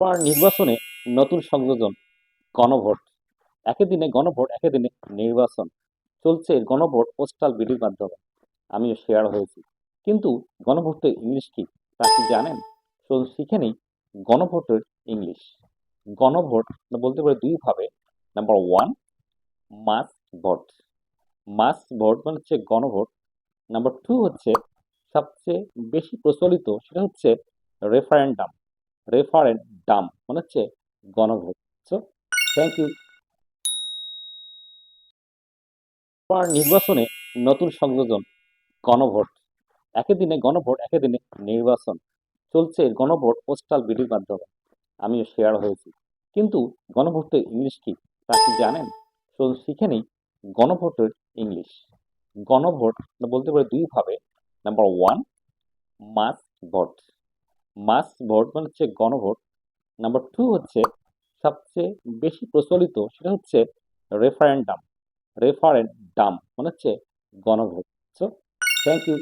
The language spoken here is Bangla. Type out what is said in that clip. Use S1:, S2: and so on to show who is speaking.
S1: পর নির্বাচনে নতুন সংযোজন গণভোট। একই দিনে গণভোট, একই দিনে নির্বাচন চলছে। গণভোট পোস্টাল বিডির মাধ্যমে আমিও শেয়ার হয়েছি। কিন্তু গণভোটের ইংলিশ কি তা কি জানেন? চলুন শিখে নিই গণভোটের ইংলিশ। গণভোট বলতে পারে দুই ভাবে। নাম্বার ওয়ান, মাস ভোট। মাস ভোট মানে হচ্ছে গণভোট। নাম্বার টু হচ্ছে সবচেয়ে বেশি প্রচলিত, সেটা হচ্ছে রেফারেন্ডাম। রেফারেন্ডাম মানে হচ্ছে গণভোট। So thank you. পর নির্বাচনে নতুন সংযোজন গণভোট। একই দিনে গণভোট, একই দিনে নির্বাচন চলছে। গণভোট পোস্টাল বিডির মাধ্যমে আমিও শেয়ার হয়েছি। কিন্তু গণভোটের ইংলিশ কি তা কি জানেন? চলুন শিখে নিই গণভোটের ইংলিশ। গণভোট বলতে পারে দুই ভাবে। নাম্বার ওয়ান, মাস ভোট। মাস ভোট মানে হচ্ছে গণভোট। নাম্বার টু হচ্ছে সবচেয়ে বেশি প্রচলিত, সেটা হচ্ছে রেফারেন্ডাম। রেফারেন্ডাম মানে হচ্ছে গণভোট। So thank you.